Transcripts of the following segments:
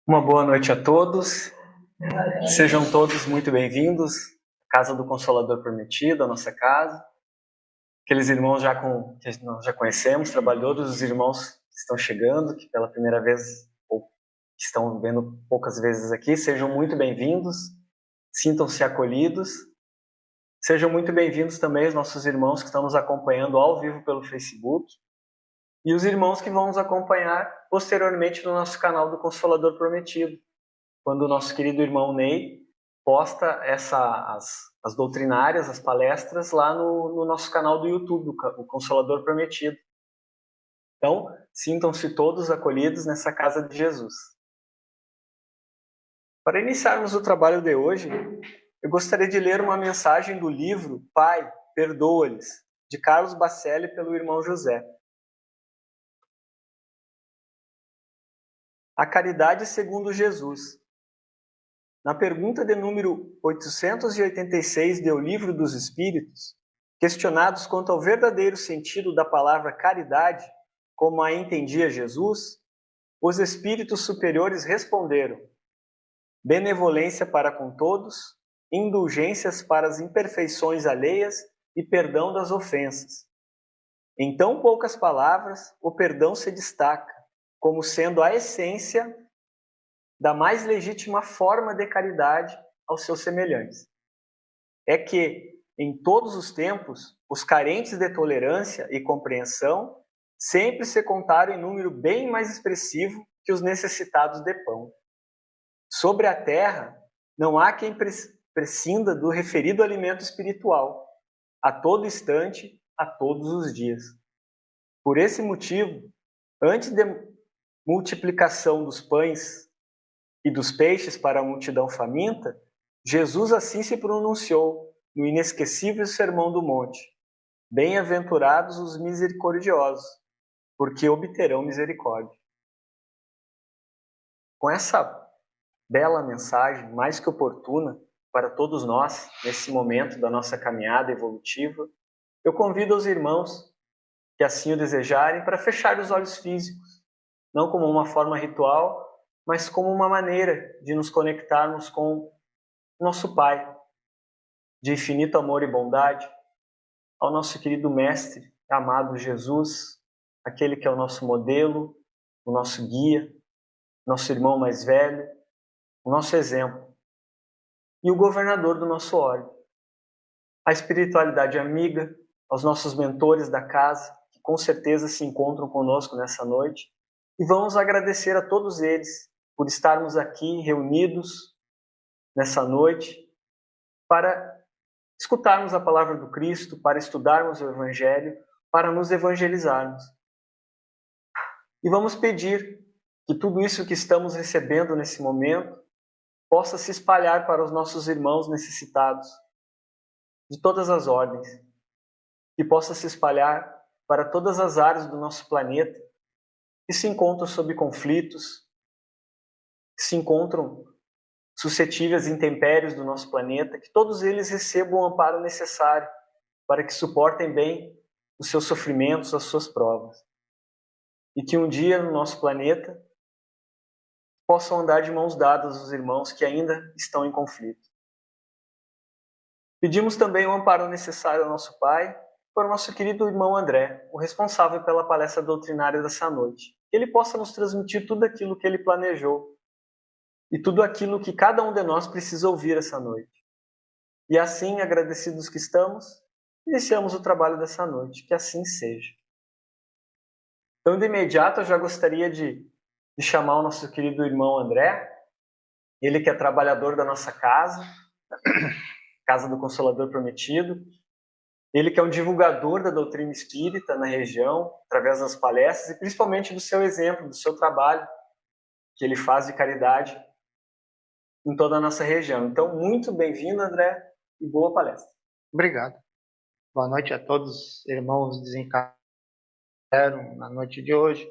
Uma boa noite a todos. Sejam todos muito bem-vindos à Casa do Consolador Prometido, a nossa casa. Aqueles irmãos que nós já conhecemos, trabalhadores, os irmãos que estão chegando, que pela primeira vez ou que estão vendo poucas vezes aqui, sejam muito bem-vindos. Sintam-se acolhidos. Sejam muito bem-vindos também os nossos irmãos que estão nos acompanhando ao vivo pelo Facebook e os irmãos que vão nos acompanhar posteriormente no nosso canal do Consolador Prometido, quando o nosso querido irmão Ney posta as doutrinárias, as palestras lá no nosso canal do YouTube, o Consolador Prometido. Então, sintam-se todos acolhidos nessa casa de Jesus. Para iniciarmos o trabalho de hoje, eu gostaria de ler uma mensagem do livro Pai, Perdoa-lhes, de Carlos Bacelli, pelo irmão José. A caridade segundo Jesus. Na pergunta de número 886 do Livro dos Espíritos, questionados quanto ao verdadeiro sentido da palavra caridade, como a entendia Jesus, os espíritos superiores responderam: benevolência para com todos, indulgências para as imperfeições alheias e perdão das ofensas. Em tão poucas palavras, o perdão se destaca como sendo a essência da mais legítima forma de caridade aos seus semelhantes. É que, em todos os tempos, os carentes de tolerância e compreensão sempre se contaram em número bem mais expressivo que os necessitados de pão. Sobre a terra, não há quem prescinda do referido alimento espiritual, a todo instante, a todos os dias. Por esse motivo, antes de multiplicação dos pães e dos peixes para a multidão faminta, Jesus assim se pronunciou no inesquecível Sermão do Monte: bem-aventurados os misericordiosos, porque obterão misericórdia. Com essa bela mensagem, mais que oportuna para todos nós, nesse momento da nossa caminhada evolutiva, eu convido os irmãos que assim o desejarem para fechar os olhos físicos, não como uma forma ritual, mas como uma maneira de nos conectarmos com nosso Pai, de infinito amor e bondade, ao nosso querido Mestre, amado Jesus, aquele que é o nosso modelo, o nosso guia, nosso irmão mais velho, o nosso exemplo, e o governador do nosso óleo. A espiritualidade amiga, aos nossos mentores da casa, que com certeza se encontram conosco nessa noite, e vamos agradecer a todos eles por estarmos aqui reunidos nessa noite para escutarmos a palavra do Cristo, para estudarmos o Evangelho, para nos evangelizarmos. E vamos pedir que tudo isso que estamos recebendo nesse momento possa se espalhar para os nossos irmãos necessitados, de todas as ordens, que possa se espalhar para todas as áreas do nosso planeta que se encontram sob conflitos, que se encontram suscetíveis a intempéries do nosso planeta, que todos eles recebam o amparo necessário para que suportem bem os seus sofrimentos, as suas provas. E que um dia no nosso planeta possam andar de mãos dadas os irmãos que ainda estão em conflito. Pedimos também o amparo necessário ao nosso Pai, para o nosso querido irmão André, o responsável pela palestra doutrinária dessa noite. Que ele possa nos transmitir tudo aquilo que ele planejou e tudo aquilo que cada um de nós precisa ouvir essa noite. E assim, agradecidos que estamos, iniciamos o trabalho dessa noite. Que assim seja. Então, de imediato, eu já gostaria de chamar o nosso querido irmão André, ele que é trabalhador da nossa casa, Casa do Consolador Prometido, ele que é um divulgador da doutrina espírita na região, através das palestras e principalmente do seu exemplo, do seu trabalho que ele faz de caridade em toda a nossa região. Então, muito bem-vindo, André, e boa palestra. Obrigado. Boa noite a todos os irmãos desencarnados na noite de hoje,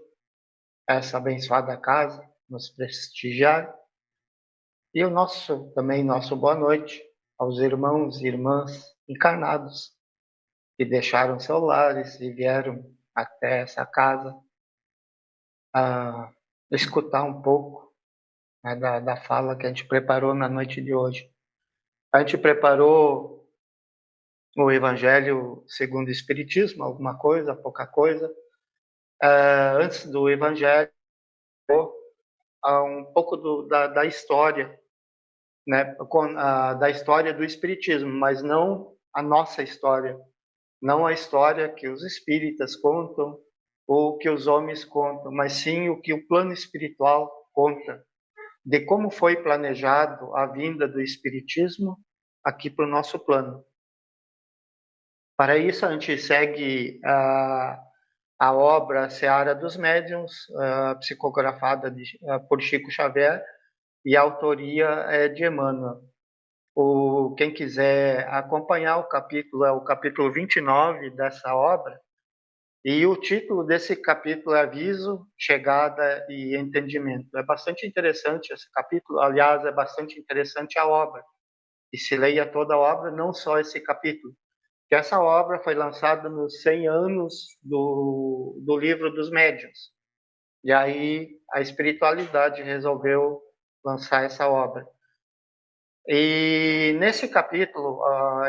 essa abençoada casa, nos prestigiar. E o nosso boa noite aos irmãos e irmãs encarnados que deixaram seus lares e vieram até essa casa a escutar um pouco né, da fala que a gente preparou na noite de hoje. A gente preparou o Evangelho segundo o Espiritismo, alguma coisa, pouca coisa. Antes do Evangelho, um pouco da história, né, da história do Espiritismo, mas não a nossa história, não a história que os espíritas contam ou que os homens contam, mas sim o que o plano espiritual conta, de como foi planejado a vinda do Espiritismo aqui para o nosso plano. Para isso, a gente segue a obra Seara dos Médiuns, psicografada por Chico Xavier, e a autoria é de Emmanuel. Quem quiser acompanhar o capítulo, é o capítulo 29 dessa obra, e o título desse capítulo é Aviso, Chegada e Entendimento. É bastante interessante esse capítulo, aliás, é bastante interessante a obra, e se leia toda a obra, não só esse capítulo, que essa obra foi lançada nos 100 anos do Livro dos Médiuns. E aí a espiritualidade resolveu lançar essa obra. E nesse capítulo,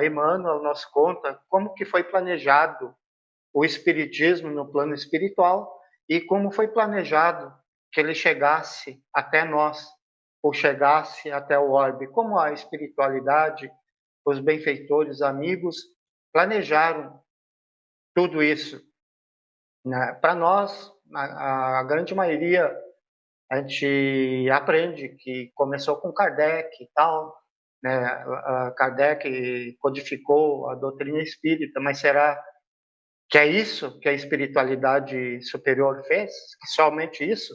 Emmanuel nos conta como que foi planejado o espiritismo no plano espiritual e como foi planejado que ele chegasse até nós, ou chegasse até o orbe, como a espiritualidade, os benfeitores, amigos, planejaram tudo isso, né? Para nós, a grande maioria, a gente aprende que começou com Kardec e tal, né? Kardec codificou a doutrina espírita, mas será que é isso que a espiritualidade superior fez? Que somente isso?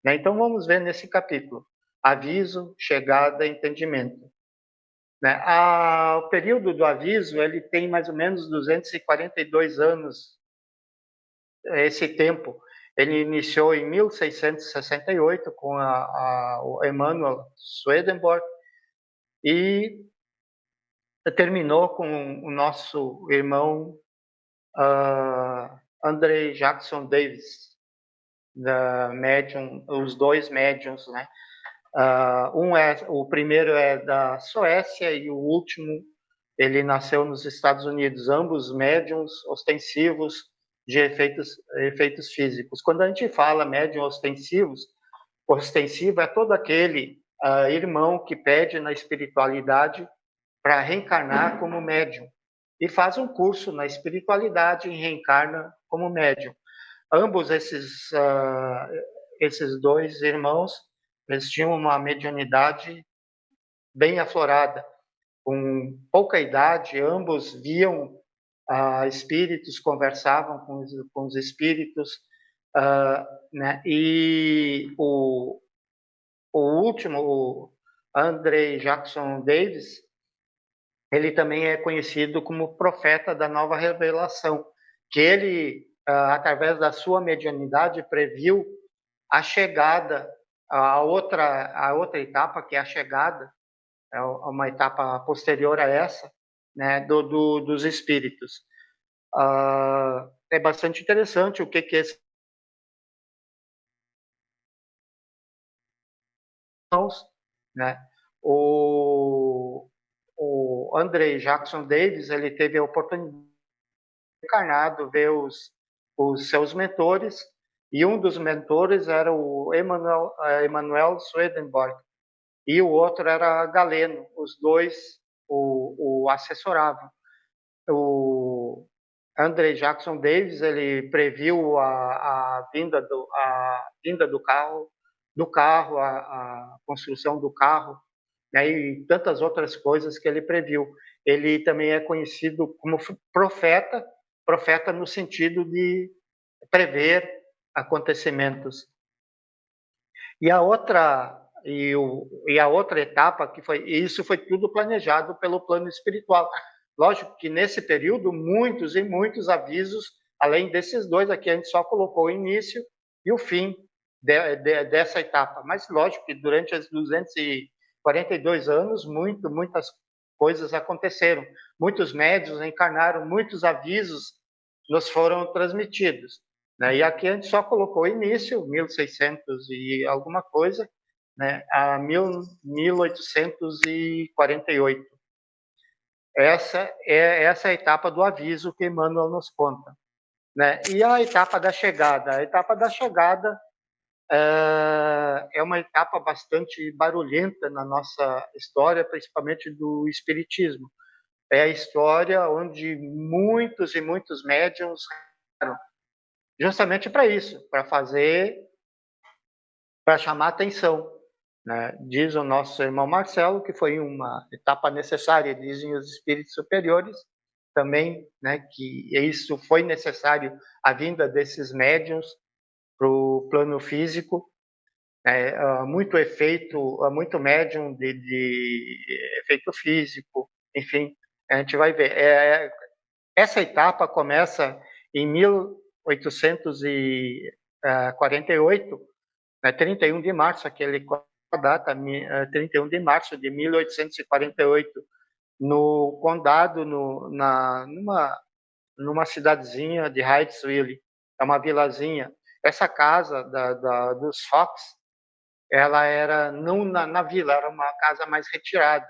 Né? Então vamos ver nesse capítulo. Aviso, chegada, entendimento. Né? O período do aviso ele tem mais ou menos 242 anos. Esse tempo ele iniciou em 1668 com o Emanuel Swedenborg e terminou com o nosso irmão André Jackson Davis, da médium, os dois médiums, né? O primeiro é da Suécia e o último ele nasceu nos Estados Unidos, ambos médiums ostensivos de efeitos físicos. Quando a gente fala médium ostensivo é todo aquele irmão que pede na espiritualidade para reencarnar como médium e faz um curso na espiritualidade e reencarna como médium. Ambos esses dois irmãos, eles tinham uma mediunidade bem aflorada. Com pouca idade, ambos viam espíritos, conversavam com os espíritos, né? E o último, o André Jackson Davis, ele também é conhecido como profeta da nova revelação, que ele, através da sua mediunidade, previu a chegada, a outra etapa, que é a chegada, é uma etapa posterior a essa, né, dos espíritos. É bastante interessante o que esses irmãos, né? O André Jackson Davis, ele teve a oportunidade de encarnado ver os seus mentores, e um dos mentores era o Emanuel Swedenborg, e o outro era Galeno. Os dois o assessoravam. O André Jackson Davis ele previu a vinda do carro, a construção do carro, né, e tantas outras coisas que ele previu. Ele também é conhecido como profeta no sentido de prever acontecimentos. E a outra etapa isso foi tudo planejado pelo plano espiritual. Lógico que nesse período muitos e muitos avisos, além desses dois aqui a gente só colocou o início e o fim dessa etapa. Mas lógico que durante os 242 anos muitas coisas aconteceram. Muitos médiuns encarnaram, muitos avisos nos foram transmitidos. Né? E aqui a gente só colocou o início, 1600 e alguma coisa, né, a 1848. Essa é a etapa do aviso que Emmanuel nos conta, né? E a etapa da chegada? A etapa da chegada é uma etapa bastante barulhenta na nossa história, principalmente do Espiritismo. É a história onde muitos e muitos médiuns, justamente para isso, para chamar atenção, né? Diz o nosso irmão Marcelo que foi uma etapa necessária, dizem os espíritos superiores também, né, que isso foi necessário, a vinda desses médiuns para o plano físico, muito médium de efeito físico, enfim, a gente vai ver. Essa etapa começa em 1848, 31 de março, aquele data, 31 de março de 1848, no condado, numa cidadezinha de Hydesville, é uma vilazinha. Essa casa dos Fox, ela era não na vila, era uma casa mais retirada.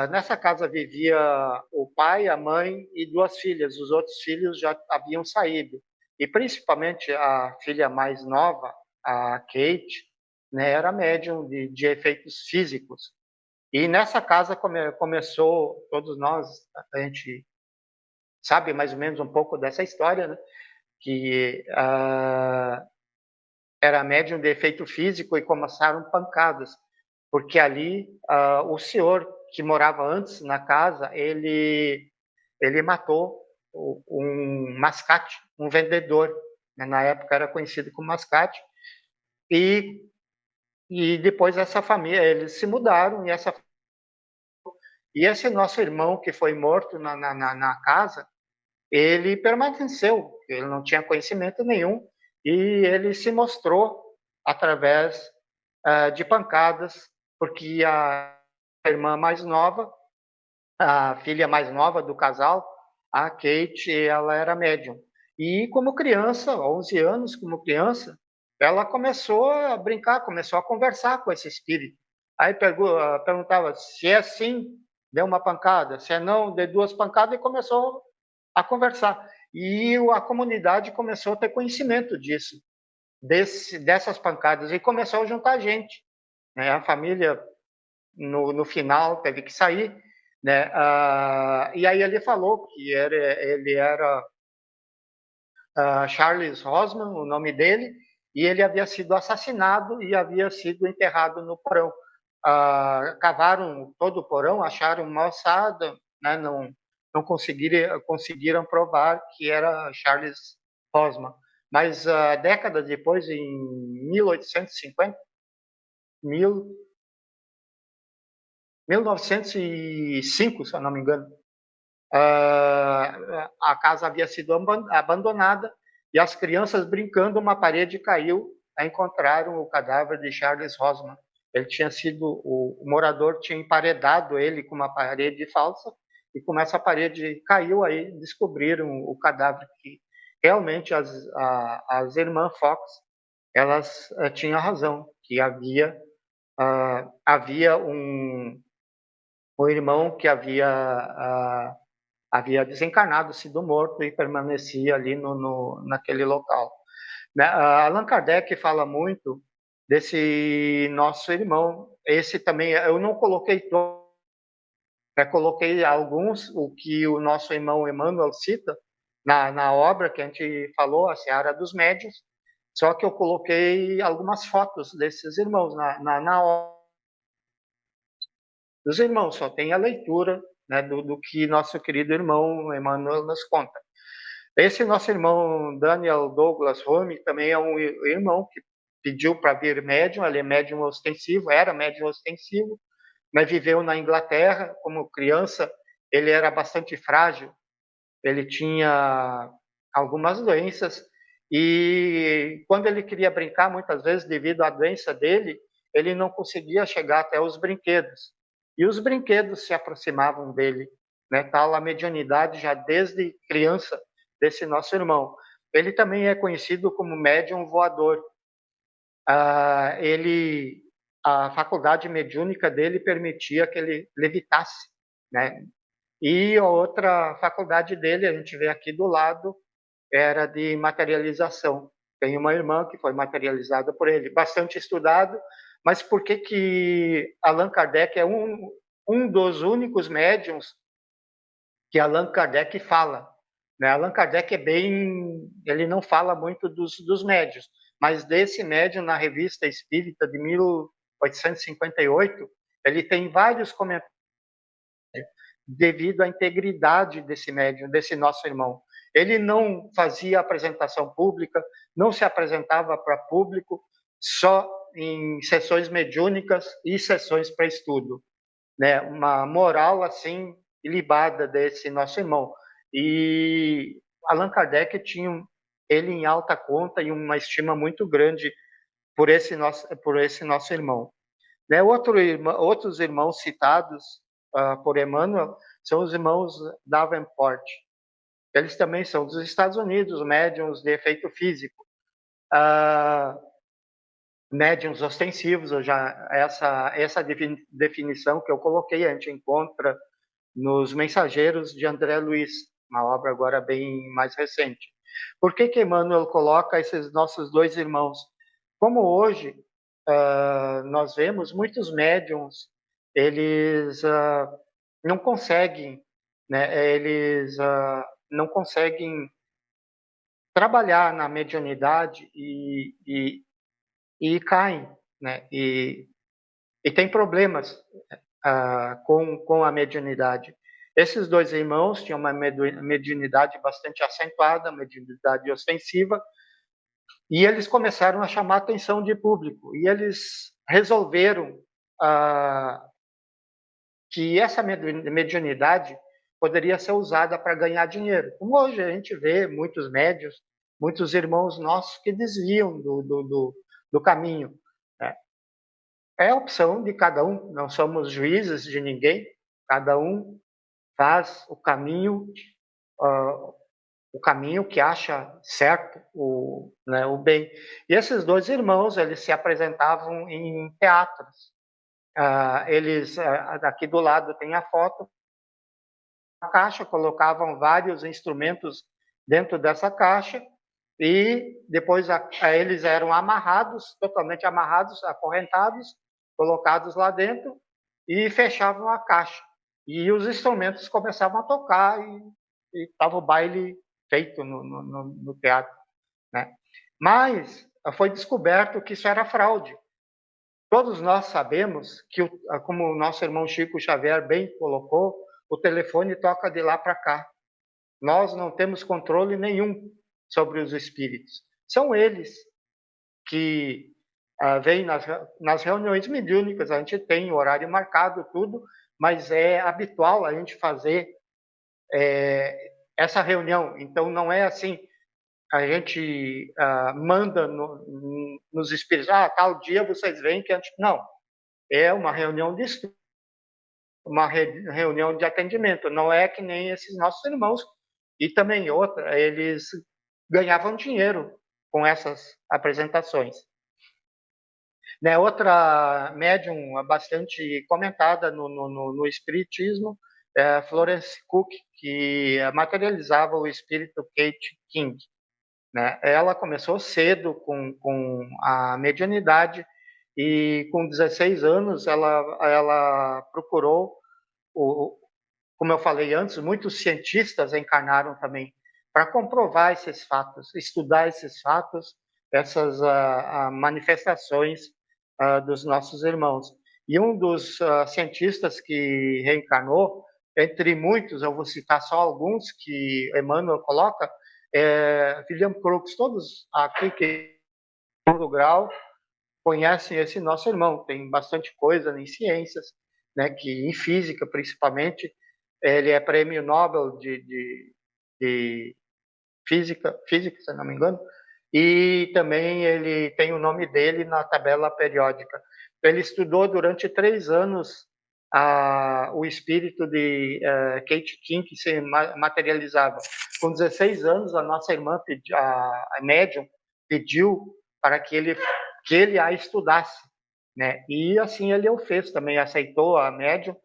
Nessa casa vivia o pai, a mãe e duas filhas. Os outros filhos já haviam saído. E principalmente a filha mais nova, a Kate, né, era médium de efeitos físicos. E nessa casa começou, todos nós, a gente sabe mais ou menos um pouco dessa história, né, que era médium de efeito físico e começaram pancadas, porque ali o senhor que morava antes na casa, ele matou um mascate, um vendedor, né? Na época era conhecido como mascate, e depois essa família, eles se mudaram, e esse nosso irmão que foi morto na casa, ele permaneceu, ele não tinha conhecimento nenhum, e ele se mostrou através de pancadas, porque a irmã mais nova, a filha mais nova do casal, a Kate, ela era médium. E como criança, 11 anos como criança, ela começou a brincar, começou a conversar com esse espírito. Aí perguntava se é sim, deu uma pancada, se é não, deu duas pancadas e começou a conversar. E a comunidade começou a ter conhecimento disso, dessas pancadas, e começou a juntar gente, né? A família, no final, teve que sair, né? E aí ele falou que ele era Charles Rosman, o nome dele, e ele havia sido assassinado e havia sido enterrado no porão. Cavaram todo o porão, acharam uma ossada, né? Não conseguiram provar que era Charles Rosman. Mas décadas depois, em 1850, 1905, se eu não me engano, a casa havia sido abandonada e as crianças brincando, uma parede caiu, encontraram o cadáver de Charles Rosman. Ele tinha sido, o morador tinha emparedado ele com uma parede falsa, e como essa parede caiu, aí descobriram o cadáver, que realmente as irmãs Fox, elas tinham razão, que havia um irmão que havia desencarnado, sido morto e permanecia ali naquele local. Allan Kardec fala muito desse nosso irmão. Esse também, eu não coloquei todos, coloquei alguns, o que o nosso irmão Emmanuel cita na obra que a gente falou, A Seara dos Médiuns, só que eu coloquei algumas fotos desses irmãos na obra dos irmãos, só tem a leitura, né, do que nosso querido irmão Emmanuel nos conta. Esse nosso irmão Daniel Douglas Home também é um irmão que pediu para vir médium, ele é médium ostensivo, era médium ostensivo, mas viveu na Inglaterra como criança, ele era bastante frágil, ele tinha algumas doenças, e quando ele queria brincar, muitas vezes, devido à doença dele, ele não conseguia chegar até os brinquedos. E os brinquedos se aproximavam dele, né? Tal a mediunidade já desde criança desse nosso irmão. Ele também é conhecido como médium voador. a faculdade mediúnica dele permitia que ele levitasse, né? E a outra faculdade dele, a gente vê aqui do lado, era de materialização. Tem uma irmã que foi materializada por ele, bastante estudado, mas por que que Allan Kardec é um dos únicos médiums que Allan Kardec fala? Né? Allan Kardec ele não fala muito dos médios, mas desse médium na Revista Espírita de 1858, ele tem vários comentários devido à integridade desse médium, desse nosso irmão. Ele não fazia apresentação pública, não se apresentava para público, só em sessões mediúnicas e sessões para estudo, né? Uma moral assim ilibada desse nosso irmão. E Allan Kardec tinha ele em alta conta e uma estima muito grande por esse nosso irmão. Né? Outros irmãos citados por Emmanuel são os irmãos Davenport. Eles também são dos Estados Unidos, médiums de efeito físico. Médiums ostensivos, essa definição que eu coloquei, a gente encontra nos Mensageiros de André Luiz, uma obra agora bem mais recente. Por que Emmanuel coloca esses nossos dois irmãos? Como hoje nós vemos muitos médiums, eles não conseguem, né? Eles não conseguem trabalhar na mediunidade e caem, né? E tem problemas com a mediunidade. Esses dois irmãos tinham uma mediunidade bastante acentuada, mediunidade ostensiva, e eles começaram a chamar a atenção de público, e eles resolveram que essa mediunidade poderia ser usada para ganhar dinheiro. Como hoje a gente vê muitos médios, muitos irmãos nossos que desviam do caminho. Né? É a opção de cada um, não somos juízes de ninguém, cada um faz o caminho que acha certo, o bem. E esses dois irmãos, eles se apresentavam em teatros. Aqui do lado tem a foto, a caixa, colocavam vários instrumentos dentro dessa caixa e depois eles eram amarrados, totalmente amarrados, acorrentados, colocados lá dentro e fechavam a caixa. E os instrumentos começavam a tocar e estava o baile feito no teatro. Né? Mas foi descoberto que isso era fraude. Todos nós sabemos que, como o nosso irmão Chico Xavier bem colocou, o telefone toca de lá para cá. Nós não temos controle nenhum sobre os espíritos. São eles que vêm nas reuniões mediúnicas, a gente tem horário marcado, tudo, mas é habitual a gente fazer essa reunião. Então, não é assim, a gente manda nos espíritos, tal dia vocês vêm que a gente... Não, é uma reunião de estudo, uma reunião de atendimento, não é que nem esses nossos irmãos. E também outra, eles ganhavam dinheiro com essas apresentações. Né, outra médium bastante comentada no espiritismo é Florence Cook, que materializava o espírito Kate King. Né? Ela começou cedo com a mediunidade e com 16 anos ela procurou, como eu falei antes, muitos cientistas encarnaram também para comprovar esses fatos, estudar esses fatos, essas manifestações dos nossos irmãos. E um dos cientistas que reencarnou, entre muitos, eu vou citar só alguns que Emmanuel coloca, William Crookes. Todos aqui que no grau conhecem esse nosso irmão, tem bastante coisa em ciências, né, que em física principalmente, ele é prêmio Nobel de física, se não me engano, e também ele tem o nome dele na tabela periódica. Ele estudou durante 3 anos o espírito de Kate King, que se materializava. Com 16 anos, a nossa irmã, a médium, pediu para que ele que ele a estudasse, né? E assim ele o fez também, aceitou a médium.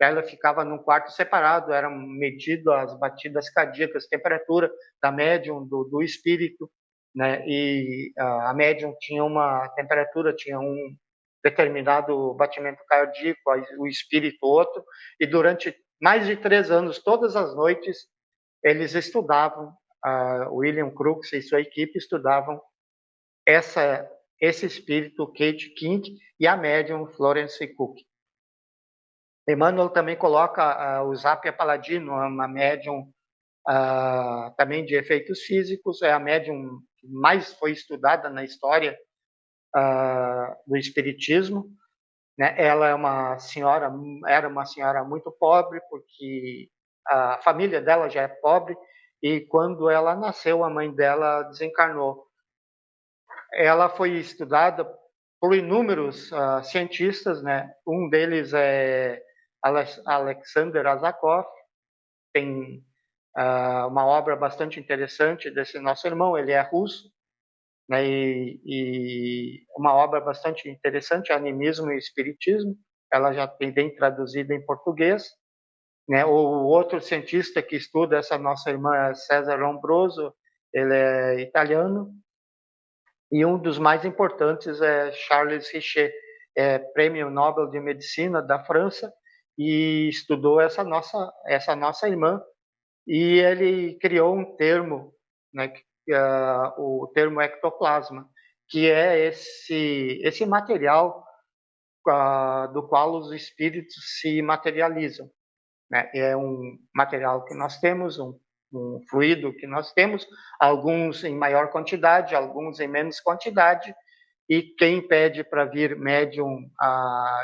Ela ficava num quarto separado, eram medidas as batidas cardíacas, temperatura da médium, do espírito, né? E a médium tinha uma temperatura, tinha um determinado batimento cardíaco, o espírito outro, e durante mais de 3 anos, todas as noites, eles estudavam, William Crookes e sua equipe estudavam esse espírito, Kate King, e a médium Florence Cook. Emmanuel também coloca o Zapia Paladino, uma médium também de efeitos físicos, é a médium que mais foi estudada na história do espiritismo, né? Ela era uma senhora muito pobre, porque a família dela já é pobre, e quando ela nasceu, a mãe dela desencarnou. Ela foi estudada por inúmeros cientistas, né? Um deles é Alexander Azakov, tem uma obra bastante interessante desse nosso irmão, ele é russo, né? E uma obra bastante interessante, Animismo e Espiritismo, ela já tem bem traduzida em português, né? O outro cientista que estuda essa nossa irmã é César Lombroso, ele é italiano, e um dos mais importantes é Charles Richet, Prêmio Nobel de Medicina da França, e estudou essa nossa irmã, e ele criou um termo, né, o termo ectoplasma, que é esse material do qual os espíritos se materializam, né? É um material que nós temos, um fluido que nós temos, alguns em maior quantidade, alguns em menos quantidade, e quem pede para vir médium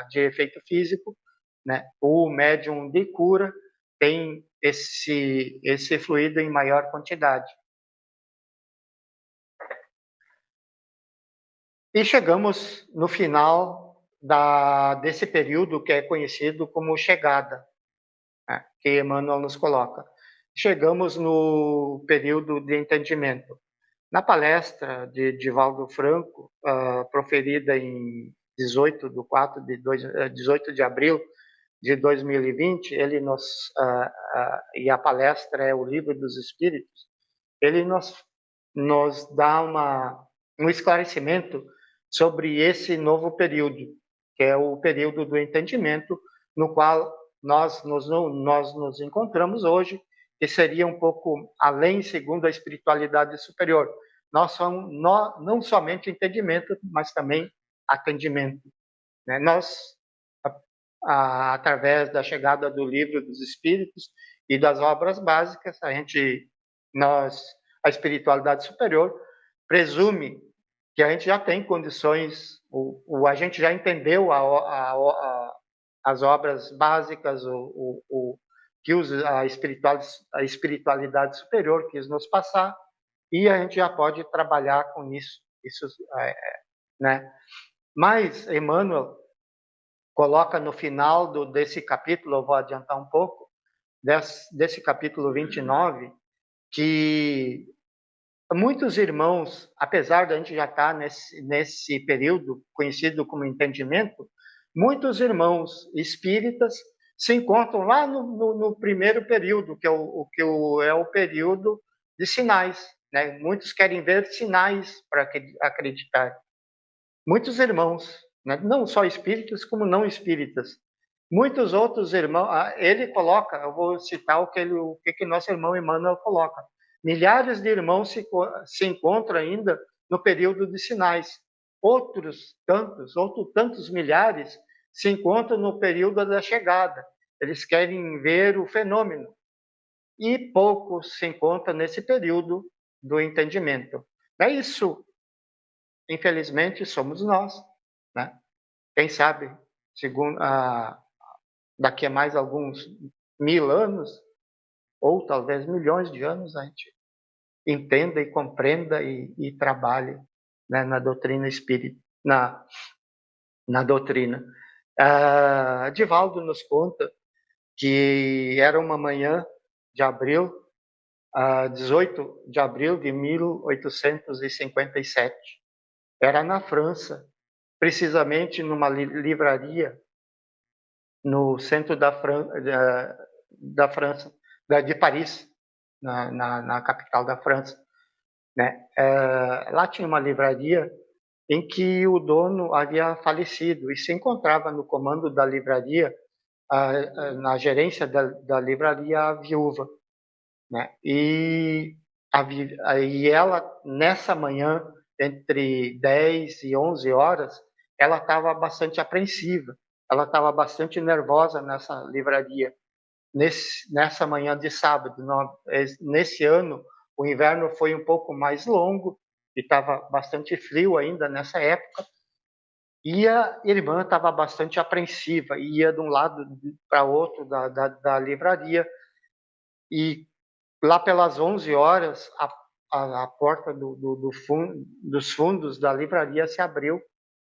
de efeito físico, né, o médium de cura, tem esse fluido em maior quantidade. E chegamos no final desse período que é conhecido como chegada, né, que Emmanuel nos coloca. Chegamos no período de entendimento. Na palestra de Divaldo Franco, proferida em 18 de abril de 2020, ele e a palestra é o Livro dos Espíritos, ele nos dá um esclarecimento sobre esse novo período, que é o período do entendimento, no qual nós nos encontramos hoje, que seria um pouco além, segundo a espiritualidade superior. Nós somos não somente entendimento, mas também atendimento, né? Nós, através da chegada do Livro dos Espíritos e das obras básicas, a espiritualidade superior presume que a gente já tem condições, a gente já entendeu as obras básicas, que a espiritualidade superior quis nos passar, e a gente já pode trabalhar com isso, né? Mas Emmanuel coloca no final desse capítulo, eu vou adiantar um pouco, desse capítulo 29, que muitos irmãos, apesar de a gente já estar nesse período conhecido como entendimento, muitos irmãos espíritas se encontram lá no primeiro período, que é o período de sinais, né? Muitos querem ver sinais para acreditar. Muitos irmãos, né? Não só espíritas, como não espíritas. Muitos outros irmãos, ele coloca, eu vou citar o que nosso irmão Emmanuel coloca. Milhares de irmãos se encontram ainda no período de sinais. Outros tantos milhares se encontram no período da chegada. Eles querem ver o fenômeno. E poucos se encontram nesse período do entendimento. É isso, infelizmente, somos nós, né? Quem sabe, segundo daqui a mais alguns 1000 anos, ou talvez milhões de anos, a gente entenda e compreenda e trabalhe, né, na doutrina espírita, na doutrina. Divaldo nos conta que era uma manhã de abril, 18 de abril de 1857. era na França, precisamente numa livraria no centro da França, de Paris, na capital da França, né? Lá tinha uma livraria em que o dono havia falecido e se encontrava no comando da livraria, na gerência da livraria, a viúva, né? E ela, nessa manhã, entre 10 e 11 horas, ela estava bastante apreensiva, ela estava bastante nervosa nessa livraria. Nessa manhã de sábado, nesse ano, o inverno foi um pouco mais longo e estava bastante frio ainda nessa época, e a irmã estava bastante apreensiva, ia de um lado para outro da livraria, e lá pelas 11 horas, a porta dos fundos da livraria se abriu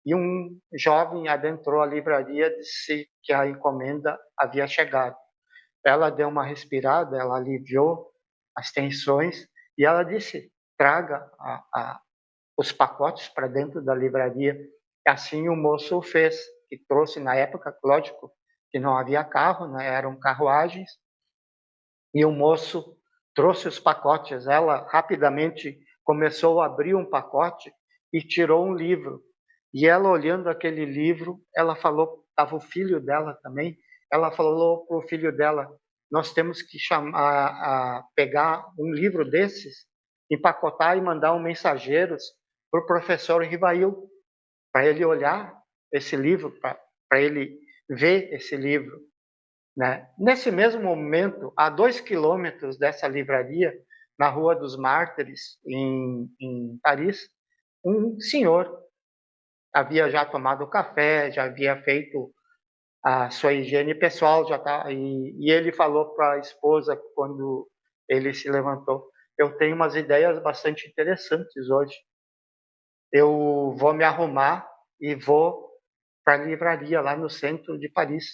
e um jovem adentrou a livraria e disse que a encomenda havia chegado. Ela deu uma respirada, ela aliviou as tensões e ela disse: traga os pacotes para dentro da livraria. E assim o moço o fez, que trouxe na época, lógico, que não havia carro, né, eram carruagens, e o moço trouxe os pacotes. Ela rapidamente começou a abrir um pacote e tirou um livro. E ela, olhando aquele livro, ela falou, estava o filho dela também, ela falou para o filho dela: nós temos que pegar um livro desses, empacotar e mandar um mensageiros para o professor Rivail, para ele olhar esse livro, para ele ver esse livro, né? Nesse mesmo momento, a 2 quilômetros dessa livraria, na Rua dos Mártires, em Paris, um senhor havia já tomado café, já havia feito a sua higiene pessoal, e ele falou para a esposa, quando ele se levantou: eu tenho umas ideias bastante interessantes hoje. Eu vou me arrumar e vou para a livraria lá no centro de Paris,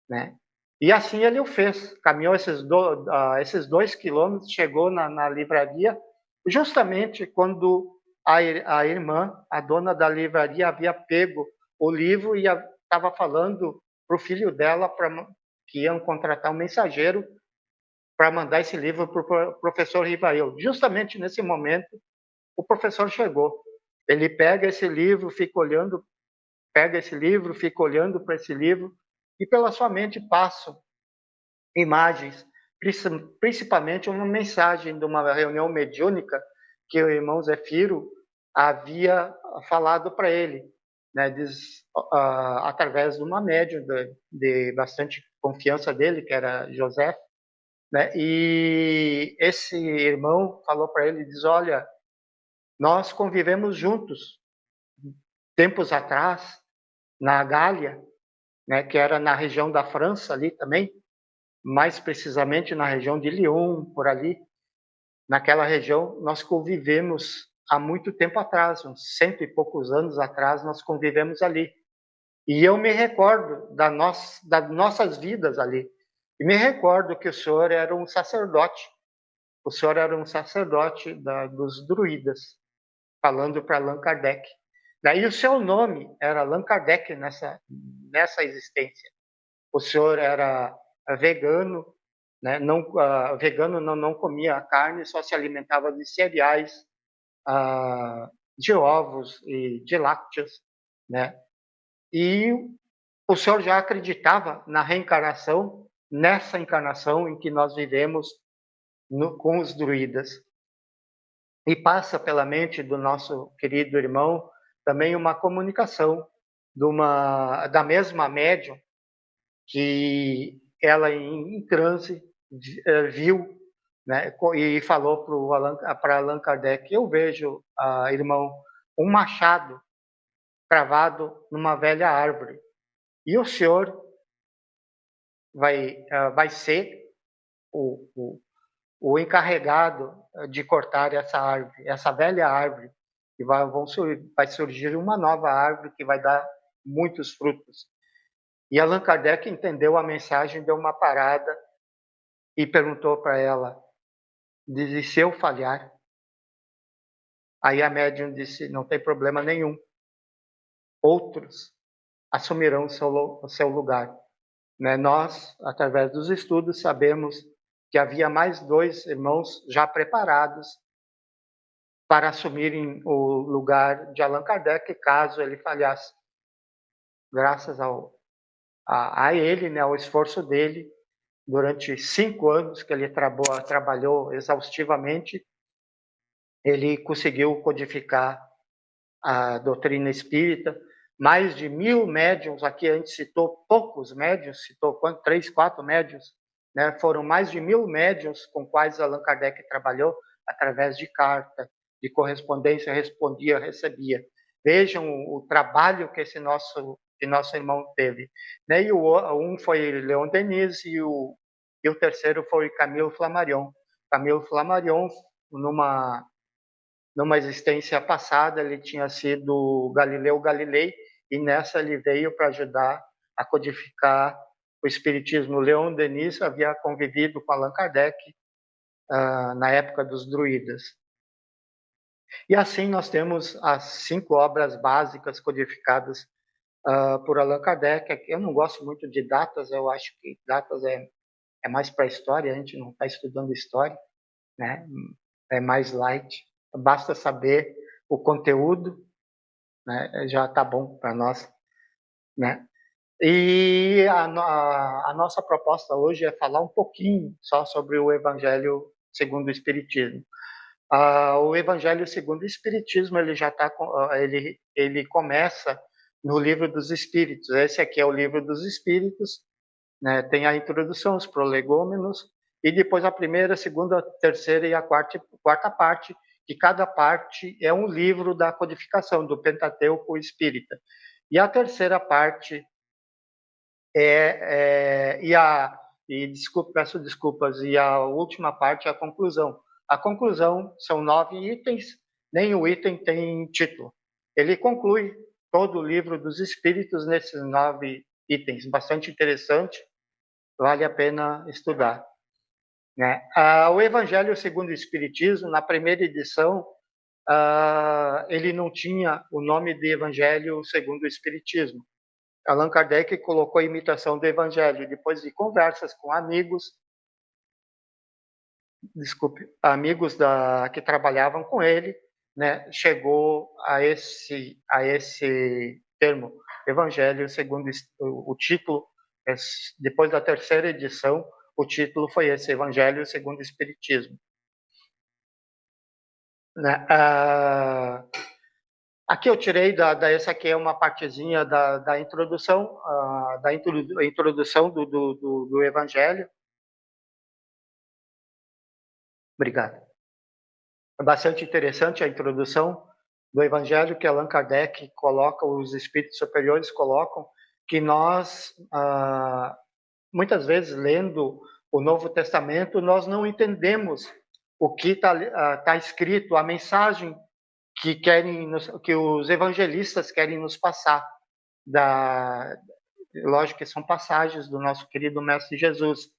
né? E assim ele o fez. Caminhou esses 2 quilômetros, chegou na livraria, justamente quando a irmã, a dona da livraria, havia pego o livro e estava falando para o filho dela que iam contratar um mensageiro para mandar esse livro para o professor Rivail. Justamente nesse momento, o professor chegou. Ele pega esse livro, fica olhando para esse livro, e pela sua mente passam imagens, principalmente uma mensagem de uma reunião mediúnica que o irmão Zefiro havia falado para ele, né, através de uma médium de bastante confiança dele, que era José, né, e esse irmão falou para ele, diz: olha, nós convivemos juntos tempos atrás na Gália, né, que era na região da França ali também, mais precisamente na região de Lyon, por ali. Naquela região, nós convivemos há muito tempo atrás, uns 100 e poucos anos atrás, nós convivemos ali. E eu me recordo das nossas vidas ali. E me recordo que o senhor era um sacerdote. O senhor era um sacerdote dos druidas, falando para Allan Kardec. Daí o seu nome era Allan Kardec nessa existência. O senhor era vegano, né? Vegano não comia carne, só se alimentava de cereais, de ovos e de lácteos, né? E o senhor já acreditava na reencarnação, nessa encarnação em que nós vivemos com os druidas. E passa pela mente do nosso querido irmão também uma comunicação da mesma médium, que ela em transe viu, né, e falou para Allan Kardec: eu vejo, irmão, um machado cravado numa velha árvore, e o senhor vai ser o encarregado de cortar essa árvore, essa velha árvore, e vai surgir uma nova árvore que vai dar muitos frutos. E Allan Kardec entendeu a mensagem, deu uma parada e perguntou para ela: diz, e se eu falhar? Aí a médium disse, não tem problema nenhum. Outros assumirão o seu lugar. Né? Nós, através dos estudos, sabemos que havia mais 2 irmãos já preparados para assumirem o lugar de Allan Kardec, caso ele falhasse. Graças a ele, né, ao esforço dele, durante 5 anos que ele trabalhou exaustivamente, ele conseguiu codificar a doutrina espírita. Mais de 1000 médiuns, aqui a gente citou poucos médiuns, citou 3, 4 médiuns, né? Foram mais de 1000 médiuns com quais Allan Kardec trabalhou, através de carta, de correspondência, respondia, recebia. Vejam o trabalho que esse nosso irmão teve. Né? E um foi Leon Denis e o terceiro foi Camille Flammarion. Camille Flammarion, numa existência passada, ele tinha sido Galileu Galilei, e nessa ele veio para ajudar a codificar o espiritismo. Leon Denis havia convivido com Allan Kardec na época dos druidas. E assim nós temos as 5 obras básicas codificadas por Allan Kardec. Eu não gosto muito de datas, eu acho que datas é mais para a história, a gente não está estudando história, né? É mais light. Basta saber o conteúdo, né? Já está bom para nós, né? E a nossa proposta hoje é falar um pouquinho só sobre o Evangelho segundo o Espiritismo. O Evangelho segundo o Espiritismo ele já tá, ele começa no Livro dos Espíritos. Esse aqui é o Livro dos Espíritos, né? Tem a introdução, os prolegômenos, e depois a primeira, a segunda, a terceira e a quarta parte, que cada parte é um livro da codificação do Pentateuco Espírita. E a terceira parte peço desculpas, e a última parte é a conclusão. A conclusão são 9 itens, nem o item tem título. Ele conclui todo o Livro dos Espíritos nesses 9 itens, bastante interessante, vale a pena estudar. Né? O Evangelho segundo o Espiritismo, na primeira edição, ele não tinha o nome de Evangelho segundo o Espiritismo. Allan Kardec colocou a imitação do Evangelho. Depois de conversas com amigos que trabalhavam com ele, né, chegou a esse termo, Evangelho segundo o título. Depois da terceira edição, o título foi esse, Evangelho segundo o Espiritismo. Né? Aqui eu tirei essa aqui é uma partezinha da introdução, introdução do Evangelho. Obrigado. É bastante interessante a introdução do Evangelho que Allan Kardec coloca, os espíritos superiores colocam, que nós, muitas vezes, lendo o Novo Testamento, nós não entendemos o que tá escrito, a mensagem que os evangelistas querem nos passar. Lógico que são passagens do nosso querido Mestre Jesus.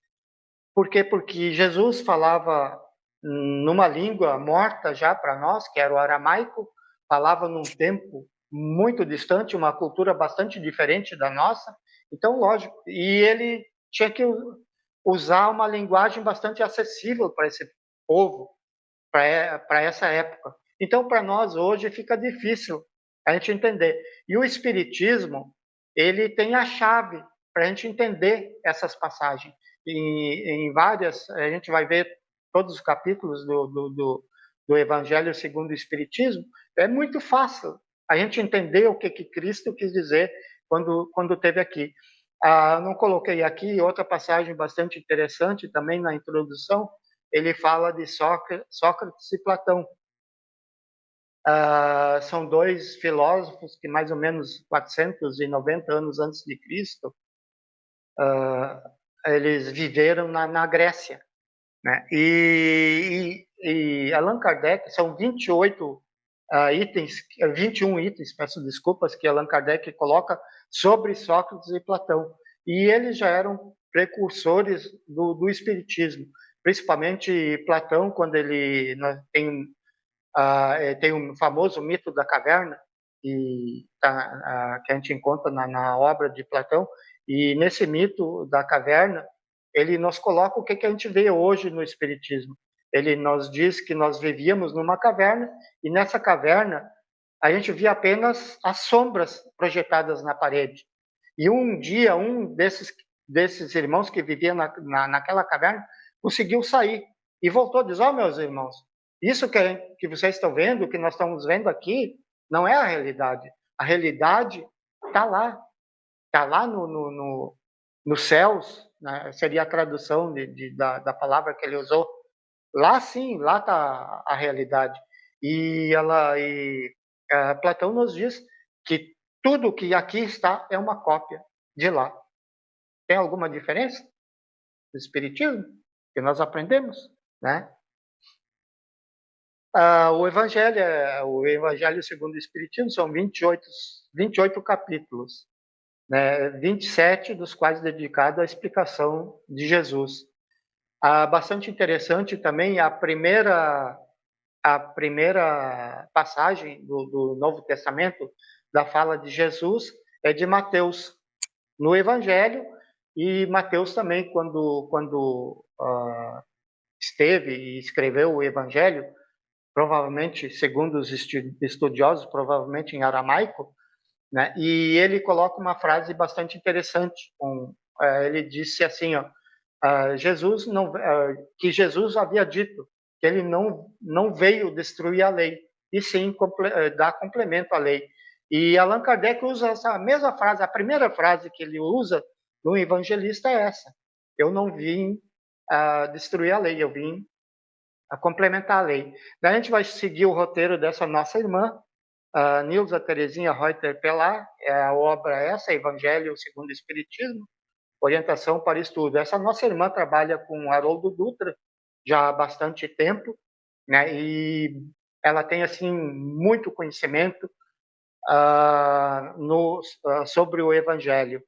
Por quê? Porque Jesus falava numa língua morta já para nós, que era o aramaico, falava num tempo muito distante, uma cultura bastante diferente da nossa. Então, lógico, e ele tinha que usar uma linguagem bastante acessível para esse povo, para essa época. Então, para nós hoje fica difícil a gente entender. E o Espiritismo, ele tem a chave para a gente entender essas passagens. Em várias, a gente vai ver todos os capítulos do Evangelho segundo o Espiritismo, é muito fácil a gente entender o que Cristo quis dizer quando esteve aqui. Não coloquei aqui outra passagem bastante interessante também na introdução, ele fala de Sócrates e Platão. São 2 filósofos que mais ou menos 490 anos antes de Cristo, eles viveram na Grécia. Né? E Allan Kardec, são 28 itens, 21 itens, peço desculpas, que Allan Kardec coloca sobre Sócrates e Platão. E eles já eram precursores do Espiritismo, principalmente Platão, quando ele tem Tem um famoso mito da caverna, que a gente encontra na obra de Platão, e nesse mito da caverna, ele nos coloca o que a gente vê hoje no Espiritismo. Ele nos diz que nós vivíamos numa caverna, e nessa caverna a gente via apenas as sombras projetadas na parede. E um dia, um desses irmãos que vivia naquela caverna conseguiu sair e voltou e diz: meus irmãos, isso que vocês estão vendo, que nós estamos vendo aqui, não é a realidade. A realidade está lá nos céus, né? Seria a tradução da palavra que ele usou. Lá sim, lá está a realidade. Platão nos diz que tudo que aqui está é uma cópia de lá. Tem alguma diferença do Espiritismo que nós aprendemos, né? O Evangelho segundo o Espiritismo são 28 capítulos, né? 27 dos quais dedicados à explicação de Jesus. Bastante interessante também a primeira passagem do Novo Testamento da fala de Jesus é de Mateus, no Evangelho, e Mateus também, quando esteve e escreveu o Evangelho, provavelmente, segundo os estudiosos, provavelmente em aramaico, né? E ele coloca uma frase bastante interessante. Ele disse assim, que Jesus havia dito que ele não veio destruir a lei, e sim dar complemento à lei. E Allan Kardec usa essa mesma frase, a primeira frase que ele usa no Evangelista é essa: eu não vim destruir a lei, eu vim a complementar a lei. Daí a gente vai seguir o roteiro dessa nossa irmã, Nilza Terezinha Reuter Pelar, a obra essa, Evangelho segundo o Espiritismo, Orientação para Estudo. Essa nossa irmã trabalha com Haroldo Dutra já há bastante tempo, né? E ela tem assim muito conhecimento sobre o Evangelho.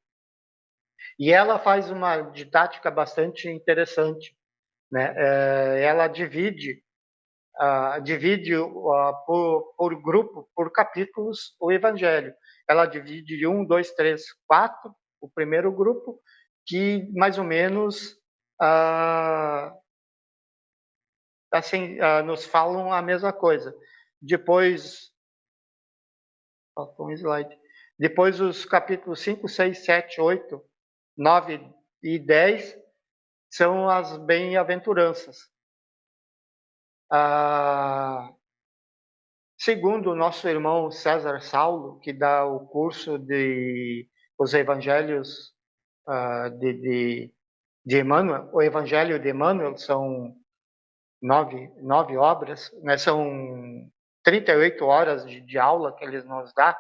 E ela faz uma didática bastante interessante, né? Ela divide por grupo, por capítulos, o Evangelho. Ela divide de 1, 2, 3, 4, o primeiro grupo, que mais ou menos nos falam a mesma coisa. Depois, faltou um slide. Depois os capítulos 5, 6, 7, 8, 9 e 10 são as bem-aventuranças. Segundo o nosso irmão César Saulo, que dá o curso de os Evangelhos de Emmanuel, o Evangelho de Emmanuel são 9 obras, né? São 38 horas de aula que eles nos dá.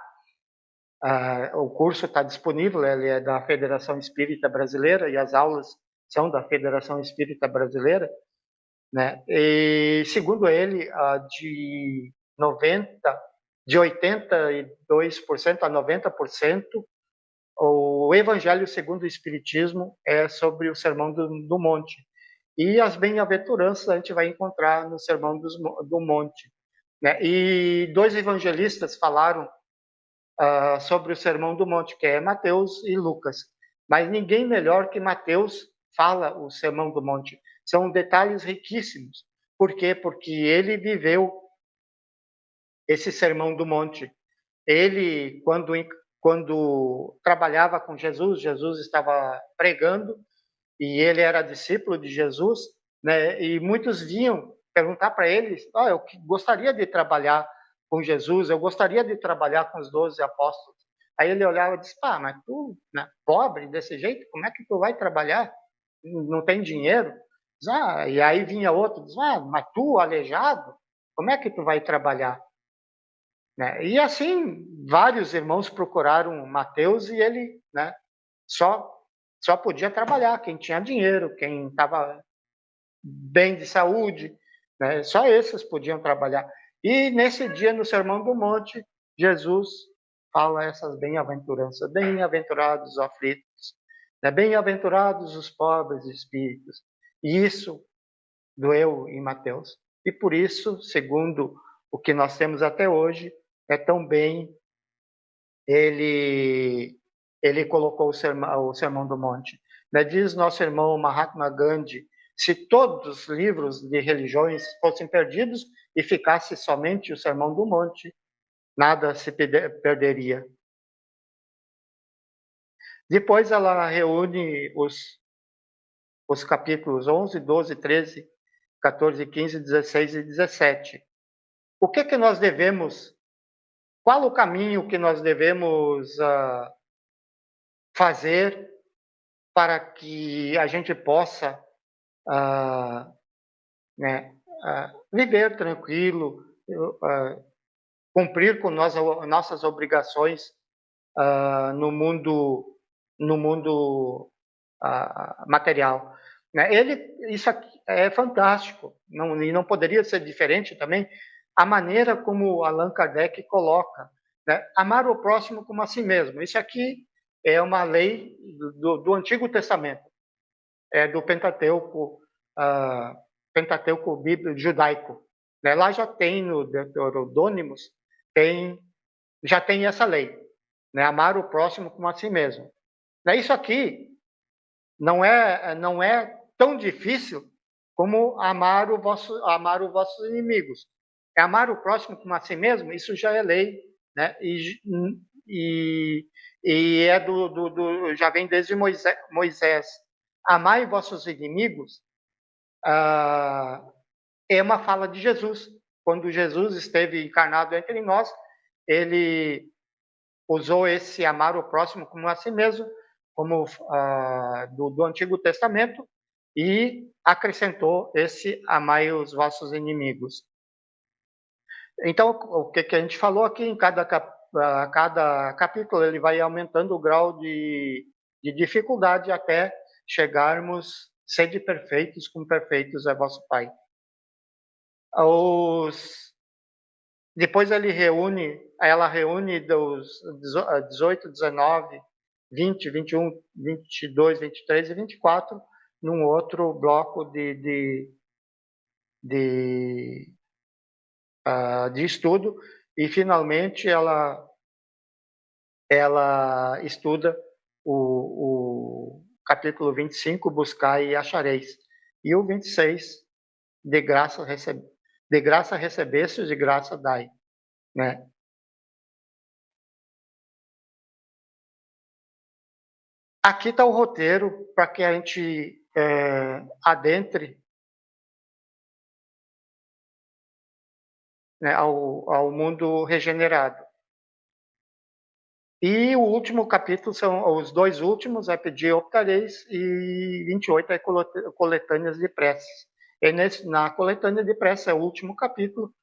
O curso está disponível, ele é da Federação Espírita Brasileira e as aulas são da Federação Espírita Brasileira, né? E segundo ele, de 82% a 90%, o Evangelho segundo o Espiritismo é sobre o Sermão do Monte. E as bem-aventuranças a gente vai encontrar no Sermão do Monte, né? E 2 evangelistas falaram sobre o Sermão do Monte, que é Mateus e Lucas. Mas ninguém melhor que Mateus fala o Sermão do Monte. São detalhes riquíssimos. Por quê? Porque ele viveu esse Sermão do Monte. Ele, quando trabalhava com Jesus, Jesus estava pregando, e ele era discípulo de Jesus, né? E muitos vinham perguntar para ele: eu gostaria de trabalhar com Jesus, eu gostaria de trabalhar com os 12 apóstolos. Aí ele olhava e disse: mas tu, né, pobre desse jeito, como é que tu vai trabalhar? Não tem dinheiro? E aí vinha outro, diz: mas tu, aleijado, como é que tu vai trabalhar? Né? E assim, vários irmãos procuraram Mateus e ele, né, só podia trabalhar quem tinha dinheiro, quem estava bem de saúde, né? Só esses podiam trabalhar. E nesse dia, no Sermão do Monte, Jesus fala essas bem-aventuranças: bem-aventurados os aflitos, né? Bem-aventurados os pobres de espíritos. E isso doeu em Mateus. E por isso, segundo o que nós temos até hoje, também ele colocou o Sermão do Monte. Diz nosso irmão Mahatma Gandhi, se todos os livros de religiões fossem perdidos e ficasse somente o Sermão do Monte, nada se perderia. Depois ela reúne os capítulos 11, 12, 13, 14, 15, 16 e 17. O que nós devemos, qual o caminho que nós devemos fazer para que a gente possa viver tranquilo, cumprir com nossas obrigações no mundo material. Isso aqui é fantástico, e não poderia ser diferente também a maneira como Allan Kardec coloca, amar o próximo como a si mesmo. Isso aqui é uma lei do Antigo Testamento, do Pentateuco, Pentateuco bíblico judaico. Lá já tem no Deuteronômio, já tem essa lei, amar o próximo como a si mesmo. Isso aqui não é tão difícil como amar os vossos inimigos. Amar o próximo como a si mesmo, isso já é lei, e já vem desde Moisés. Amai vossos inimigos é uma fala de Jesus. Quando Jesus esteve encarnado entre nós, ele usou esse amar o próximo como a si mesmo, como do Antigo Testamento, e acrescentou esse amai os vossos inimigos. Então, o que a gente falou aqui, em cada capítulo, ele vai aumentando o grau de dificuldade até chegarmos, sede perfeitos, como perfeitos é vosso Pai. Depois ela reúne dos 18, 19, 20, 21, 22, 23 e 24 num outro bloco de estudo, e finalmente ela estuda o capítulo 25, buscai e achareis, e o 26, de graça recebestes, de graça dai. Aqui está o roteiro para que a gente adentre ao mundo regenerado. E o último capítulo são os dois últimos, é pedir optareis, e 28 é coletâneas de preces. E na coletânea de preces, é o último capítulo,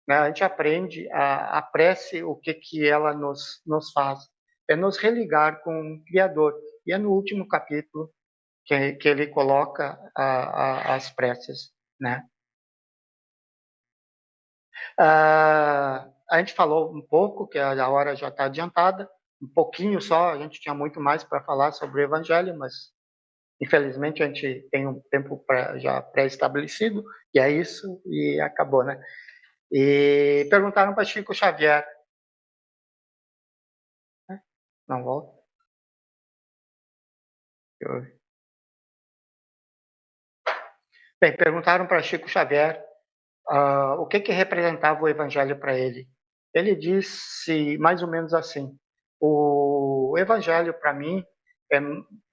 a gente aprende a prece, o que ela nos faz. É nos religar com o Criador. E é no último capítulo que ele coloca as preces. A gente falou um pouco, que a hora já está adiantada, um pouquinho só, a gente tinha muito mais para falar sobre o Evangelho, mas infelizmente a gente tem um tempo já pré-estabelecido, e é isso, e acabou, E perguntaram para Chico Xavier. Não volta? Bem, perguntaram para Chico Xavier o que representava o Evangelho para ele. Ele disse mais ou menos assim: o Evangelho para mim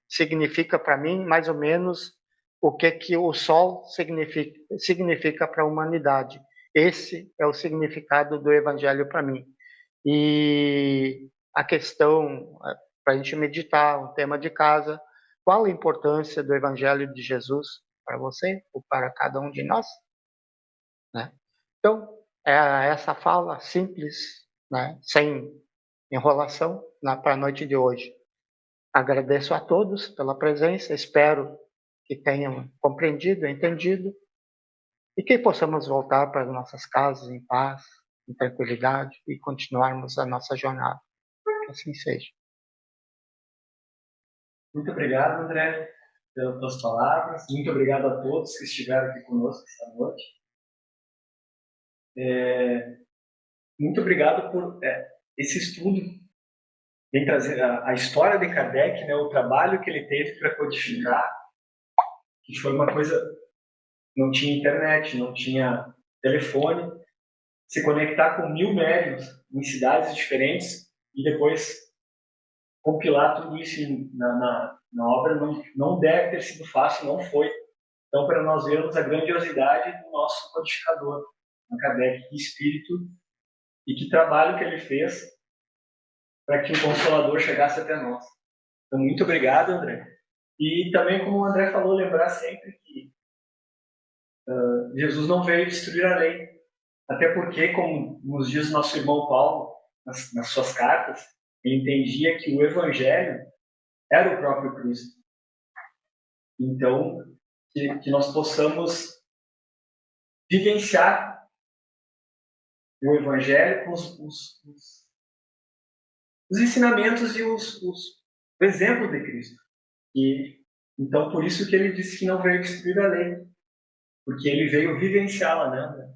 significa para mim mais ou menos o que o Sol significa para a humanidade. Esse é o significado do Evangelho para mim. E a questão, para a gente meditar, um tema de casa, qual a importância do Evangelho de Jesus para você ou para cada um de nós? Então, é essa fala simples, sem enrolação, para a noite de hoje. Agradeço a todos pela presença, espero que tenham compreendido, entendido, e que possamos voltar para as nossas casas em paz, em tranquilidade, e continuarmos a nossa jornada. Que assim seja. Muito obrigado, André, pelas tuas palavras. Muito obrigado a todos que estiveram aqui conosco esta noite. muito obrigado por esse estudo, vem trazer a história de Kardec, né, o trabalho que ele teve para codificar, que foi uma coisa, não tinha internet, não tinha telefone, se conectar com 1000 médiuns em cidades diferentes e depois compilar tudo isso na obra não deve ter sido fácil, não foi. Então, para nós vermos a grandiosidade do nosso codificador, Kardec, que espírito e que trabalho que ele fez para que o Consolador chegasse até nós. Então, muito obrigado, André. E também, como o André falou, lembrar sempre que Jesus não veio destruir a lei. Até porque, como nos diz nosso irmão Paulo, nas suas cartas, ele entendia que o Evangelho era o próprio Cristo. Então, que nós possamos vivenciar o Evangelho com os ensinamentos e o exemplo de Cristo. E, então, por isso que ele disse que não veio destruir a lei, porque ele veio vivenciá-la, né?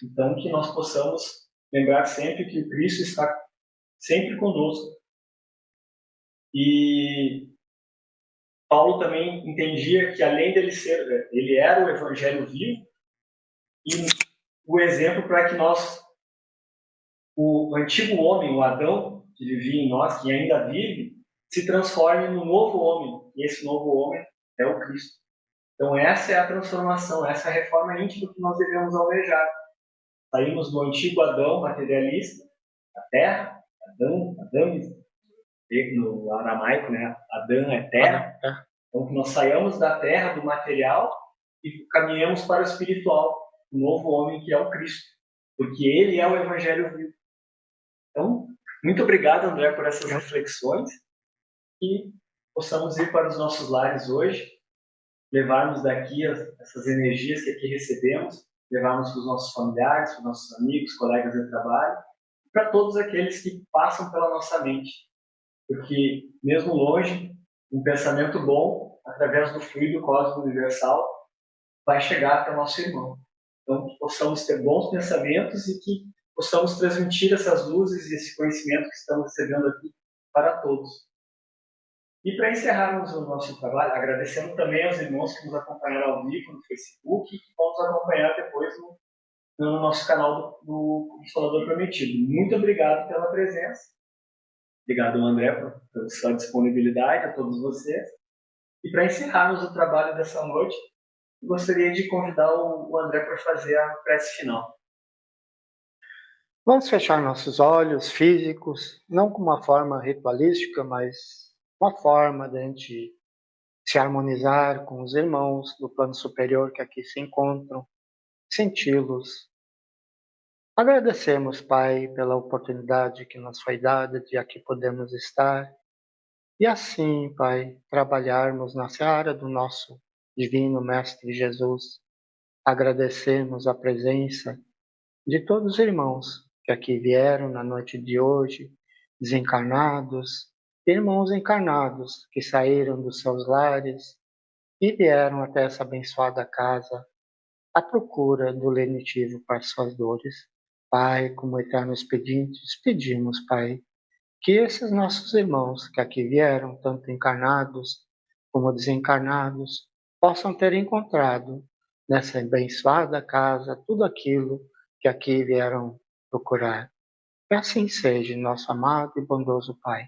Então, que nós possamos lembrar sempre que o Cristo está sempre conosco. E Paulo também entendia que, além dele ser, ele era o Evangelho vivo e o exemplo para que nós, o antigo homem, o Adão, que vivia em nós, que ainda vive, se transforme no novo homem. E esse novo homem é o Cristo. Então, essa é a transformação, essa é a reforma íntima que nós devemos almejar. Saímos do antigo Adão materialista, a terra, Adão, no aramaico, né? Adão é terra. Então, que nós saiamos da terra, do material, e caminhamos para o espiritual, o novo homem que é o Cristo, porque ele é o Evangelho vivo. Então, muito obrigado, André, por essas reflexões, e possamos ir para os nossos lares hoje, levarmos daqui essas energias que aqui recebemos, levarmos para os nossos familiares, para os nossos amigos, colegas de trabalho, para todos aqueles que passam pela nossa mente. Porque, mesmo longe, um pensamento bom, através do fluido cósmico universal, vai chegar até o nosso irmão. Então, que possamos ter bons pensamentos e que possamos transmitir essas luzes e esse conhecimento que estamos recebendo aqui para todos. E para encerrarmos o nosso trabalho, agradecendo também aos irmãos que nos acompanharam ao vivo no Facebook e que vão nos acompanhar depois no nosso canal do Consolador Prometido. Muito obrigado pela presença. Obrigado, André, pela sua disponibilidade, a todos vocês. E para encerrarmos o trabalho dessa noite, gostaria de convidar o André para fazer a prece final. Vamos fechar nossos olhos físicos, não com uma forma ritualística, mas uma forma de a gente se harmonizar com os irmãos do plano superior que aqui se encontram, senti-los. Agradecemos, Pai, pela oportunidade que nos foi dada de aqui podemos estar e assim, Pai, trabalharmos na seara do nosso Divino Mestre Jesus. Agradecemos a presença de todos os irmãos que aqui vieram na noite de hoje, desencarnados, irmãos encarnados que saíram dos seus lares e vieram até essa abençoada casa à procura do lenitivo para suas dores. Pai, como eternos pedintes, pedimos, Pai, que esses nossos irmãos que aqui vieram, tanto encarnados como desencarnados, possam ter encontrado nessa abençoada casa tudo aquilo que aqui vieram procurar. Que assim seja, nosso amado e bondoso Pai.